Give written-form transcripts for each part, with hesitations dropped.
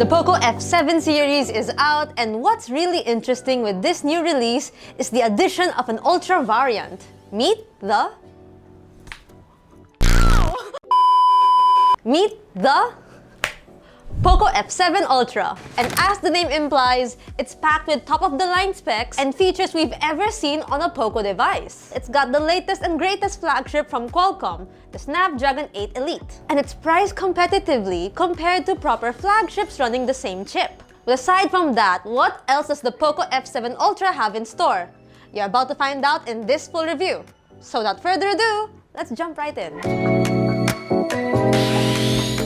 The POCO F7 series is out, and what's really interesting with this new release is the addition of an Ultra variant. Meet the POCO F7 Ultra. And as the name implies, it's packed with top-of-the-line specs and features we've ever seen on a POCO device. It's got the latest and greatest flagship from Qualcomm, the Snapdragon 8 Elite. And it's priced competitively compared to proper flagships running the same chip. But aside from that, what else does the POCO F7 Ultra have in store? You're about to find out in this full review. So without further ado, let's jump right in.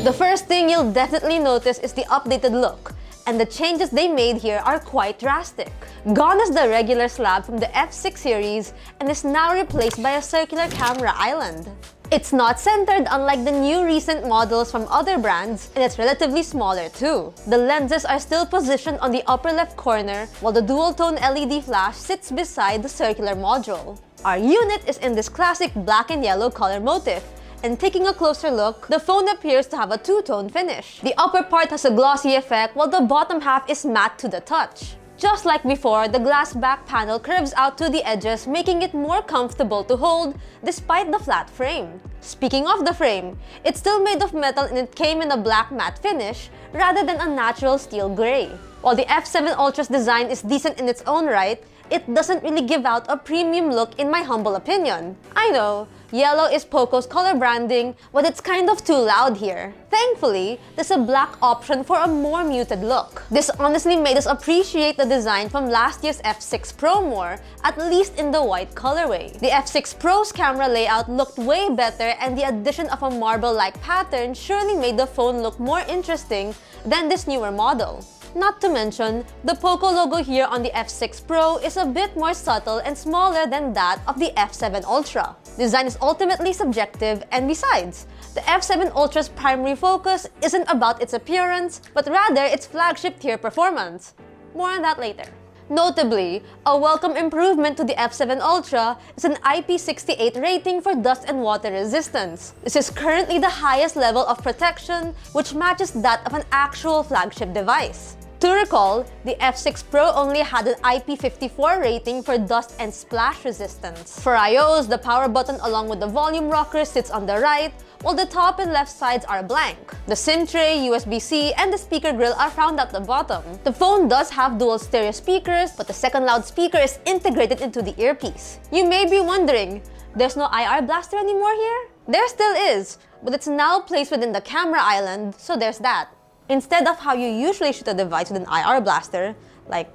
The first thing you'll definitely notice is the updated look, and the changes they made here are quite drastic. Gone is the regular slab from the F6 series and is now replaced by a circular camera island. It's not centered unlike the new recent models from other brands, and it's relatively smaller too. The lenses are still positioned on the upper left corner, while the dual-tone LED flash sits beside the circular module. Our unit is in this classic black and yellow color motif, and taking a closer look, the phone appears to have a two-tone finish. The upper part has a glossy effect while the bottom half is matte to the touch. Just like before, the glass back panel curves out to the edges, making it more comfortable to hold despite the flat frame. Speaking of the frame, it's still made of metal and it came in a black matte finish rather than a natural steel gray. While the F7 Ultra's design is decent in its own right, it doesn't really give out a premium look in my humble opinion. I know, yellow is POCO's color branding, but it's kind of too loud here. Thankfully, there's a black option for a more muted look. This honestly made us appreciate the design from last year's F6 Pro more, at least in the white colorway. The F6 Pro's camera layout looked way better, and the addition of a marble-like pattern surely made the phone look more interesting than this newer model. Not to mention, the POCO logo here on the F6 Pro is a bit more subtle and smaller than that of the F7 Ultra. Design is ultimately subjective, and besides, the F7 Ultra's primary focus isn't about its appearance, but rather its flagship tier performance. More on that later. Notably, a welcome improvement to the F7 Ultra is an IP68 rating for dust and water resistance. This is currently the highest level of protection, which matches that of an actual flagship device. To recall, the F6 Pro only had an IP54 rating for dust and splash resistance. For iOS, the power button along with the volume rocker sits on the right, while the top and left sides are blank. The SIM tray, USB-C, and the speaker grill are found at the bottom. The phone does have dual stereo speakers, but the second loudspeaker is integrated into the earpiece. You may be wondering, there's no IR blaster anymore here? There still is, but it's now placed within the camera island, so there's that. Instead of how you usually shoot a device with an IR blaster, like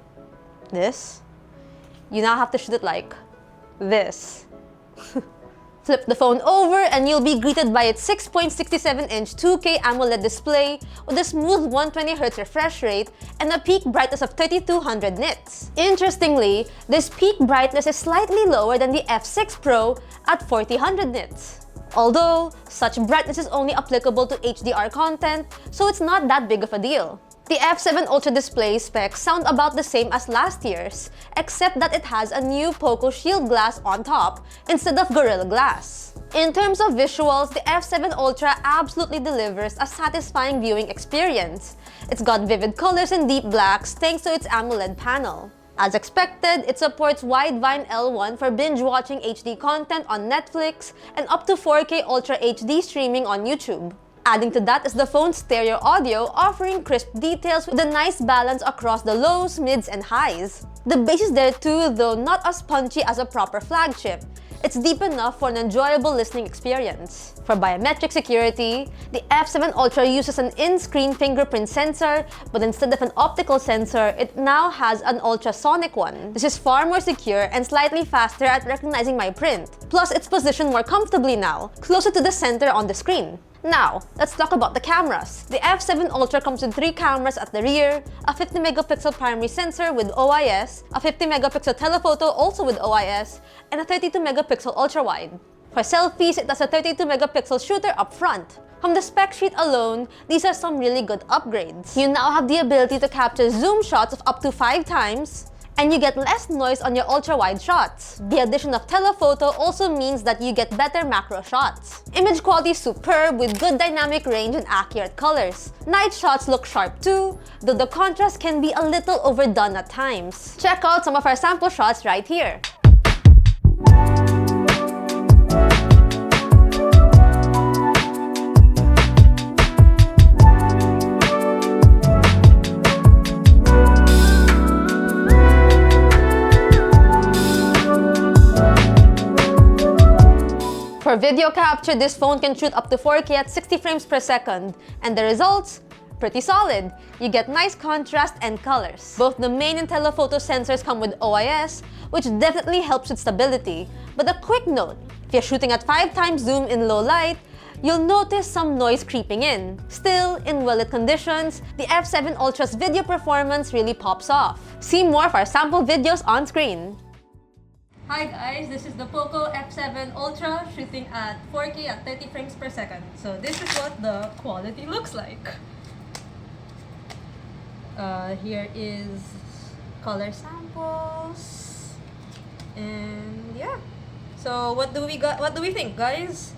this, you now have to shoot it like this. Flip the phone over and you'll be greeted by its 6.67-inch 2K AMOLED display with a smooth 120Hz refresh rate and a peak brightness of 3200 nits. Interestingly, this peak brightness is slightly lower than the F6 Pro at 4000 nits. Although, such brightness is only applicable to HDR content, so it's not that big of a deal. The F7 Ultra display specs sound about the same as last year's, except that it has a new POCO Shield Glass on top instead of Gorilla Glass. In terms of visuals, the F7 Ultra absolutely delivers a satisfying viewing experience. It's got vivid colors and deep blacks thanks to its AMOLED panel. As expected, it supports Widevine L1 for binge-watching HD content on Netflix and up to 4K Ultra HD streaming on YouTube. Adding to that is the phone's stereo audio, offering crisp details with a nice balance across the lows, mids, and highs. The bass is there too, though not as punchy as a proper flagship. It's deep enough for an enjoyable listening experience. For biometric security, the F7 Ultra uses an in-screen fingerprint sensor, but instead of an optical sensor, it now has an ultrasonic one. This is far more secure and slightly faster at recognizing my print. Plus, it's positioned more comfortably now, closer to the center on the screen. Now, let's talk about the cameras. The F7 Ultra comes with 3 cameras at the rear, a 50-megapixel primary sensor with OIS, a 50-megapixel telephoto also with OIS, and a 32-megapixel ultra-wide. For selfies, it has a 32-megapixel shooter up front. From the spec sheet alone, these are some really good upgrades. You now have the ability to capture zoom shots of up to 5 times, and you get less noise on your ultra-wide shots. The addition of telephoto also means that you get better macro shots. Image quality is superb with good dynamic range and accurate colors. Night shots look sharp too, though the contrast can be a little overdone at times. Check out some of our sample shots right here. For video capture, this phone can shoot up to 4K at 60 frames per second, and the results? Pretty solid. You get nice contrast and colors. Both the main and telephoto sensors come with OIS, which definitely helps with stability. But a quick note, if you're shooting at 5 times zoom in low light, you'll notice some noise creeping in. Still, in well-lit conditions, the F7 Ultra's video performance really pops off. See more of our sample videos on screen. Hi guys, this is the POCO F7 Ultra shooting at 4K at 30 frames per second. So this is what the quality looks like. Here is color samples, and yeah. So what do we got? What do we think, guys?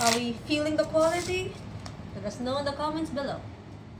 Are we feeling the quality? Let us know in the comments below.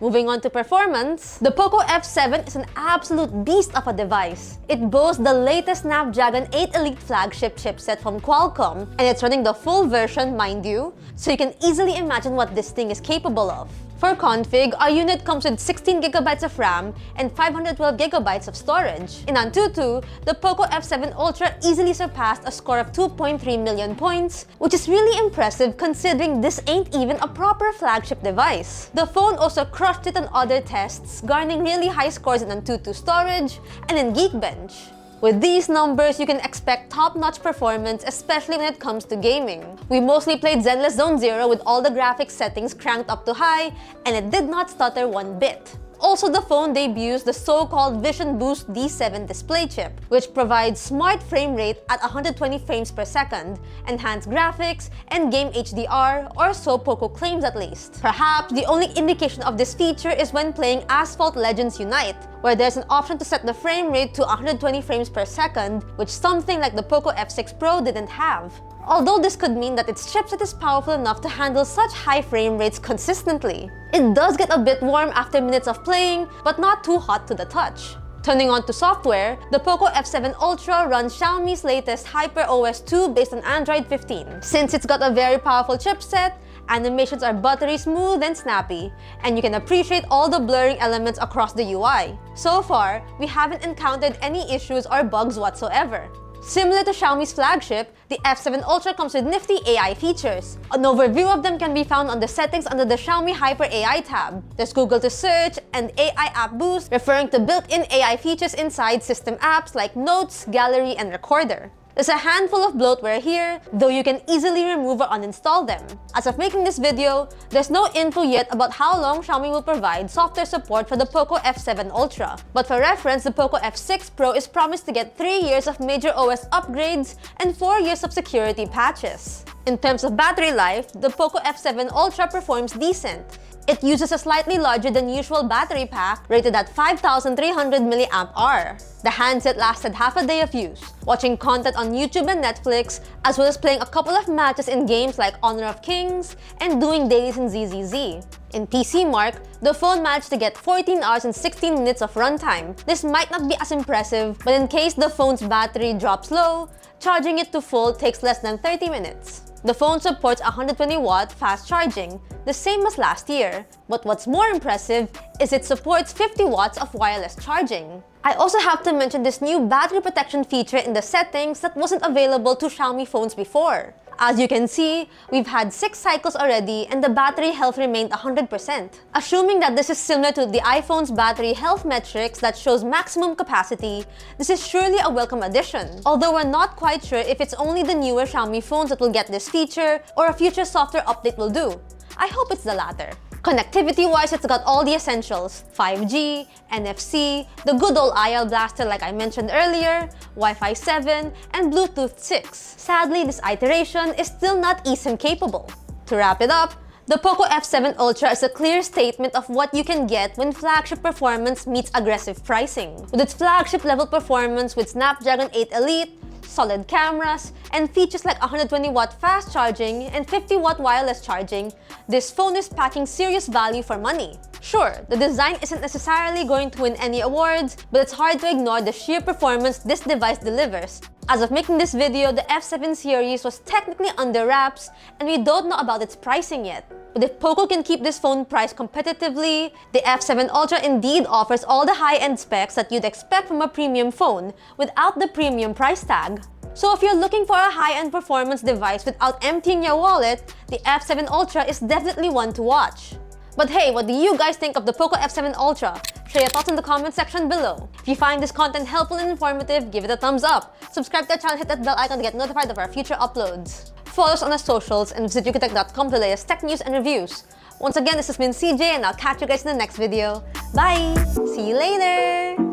Moving on to performance, the POCO F7 is an absolute beast of a device. It boasts the latest Snapdragon 8 Elite flagship chipset from Qualcomm, and it's running the full version, mind you, so you can easily imagine what this thing is capable of. For config, our unit comes with 16GB of RAM and 512GB of storage. In Antutu, the POCO F7 Ultra easily surpassed a score of 2.3 million points, which is really impressive considering this ain't even a proper flagship device. The phone also crushed it on other tests, garnering really high scores in Antutu storage and in Geekbench. With these numbers, you can expect top-notch performance, especially when it comes to gaming. We mostly played Zenless Zone Zero with all the graphics settings cranked up to high, and it did not stutter one bit. Also, the phone debuts the so-called Vision Boost D7 display chip, which provides smart frame rate at 120 frames per second, enhanced graphics, and game HDR, or so POCO claims at least. Perhaps the only indication of this feature is when playing Asphalt Legends Unite, where there's an option to set the frame rate to 120 frames per second, which something like the POCO F6 Pro didn't have. Although this could mean that its chipset is powerful enough to handle such high frame rates consistently. It does get a bit warm after minutes of playing, but not too hot to the touch. Turning on to software, the POCO F7 Ultra runs Xiaomi's latest HyperOS 2 based on Android 15. Since it's got a very powerful chipset, animations are buttery smooth and snappy, and you can appreciate all the blurring elements across the UI. So far, we haven't encountered any issues or bugs whatsoever. Similar to Xiaomi's flagship, the F7 Ultra comes with nifty AI features. An overview of them can be found on the settings under the Xiaomi Hyper AI tab. There's Google to Search and AI App Boost, referring to built-in AI features inside system apps like Notes, Gallery, and Recorder. There's a handful of bloatware here, though you can easily remove or uninstall them. As of making this video, there's no info yet about how long Xiaomi will provide software support for the POCO F7 Ultra. But for reference, the POCO F6 Pro is promised to get 3 years of major OS upgrades and 4 years of security patches. In terms of battery life, the POCO F7 Ultra performs decent. It uses a slightly larger than usual battery pack rated at 5,300 mAh. The handset lasted half a day of use, watching content on YouTube and Netflix, as well as playing a couple of matches in games like Honor of Kings and doing dailies in ZZZ. In PC Mark, the phone managed to get 14 hours and 16 minutes of runtime. This might not be as impressive, but in case the phone's battery drops low, charging it to full takes less than 30 minutes. The phone supports 120-watt fast charging, the same as last year. But what's more impressive is it supports 50 watts of wireless charging. I also have to mention this new battery protection feature in the settings that wasn't available to Xiaomi phones before. As you can see, we've had 6 cycles already and the battery health remained 100%. Assuming that this is similar to the iPhone's battery health metrics that shows maximum capacity, this is surely a welcome addition. Although we're not quite sure if it's only the newer Xiaomi phones that will get this feature or a future software update will do. I hope it's the latter. Connectivity-wise, it's got all the essentials: 5G, NFC, the good old IL blaster like I mentioned earlier, Wi-Fi 7, and Bluetooth 6. Sadly, this iteration is still not eSIM capable. To wrap it up, The POCO F7 Ultra is a clear statement of what you can get when flagship performance meets aggressive pricing. With its flagship-level performance with Snapdragon 8 Elite, solid cameras, and features like 120-watt fast charging and 50-watt wireless charging, this phone is packing serious value for money. Sure, the design isn't necessarily going to win any awards, but it's hard to ignore the sheer performance this device delivers. As of making this video, the F7 series was technically under wraps, and we don't know about its pricing yet. But if POCO can keep this phone priced competitively, the F7 Ultra indeed offers all the high-end specs that you'd expect from a premium phone without the premium price tag. So if you're looking for a high-end performance device without emptying your wallet, the F7 Ultra is definitely one to watch. But hey, what do you guys think of the POCO F7 Ultra? Share your thoughts in the comment section below. If you find this content helpful and informative, give it a thumbs up. Subscribe to our channel, hit that bell icon to get notified of our future uploads. Follow us on our socials and visit ukitech.com for the latest tech news and reviews. Once again, this has been CJ and I'll catch you guys in the next video. Bye! See you later!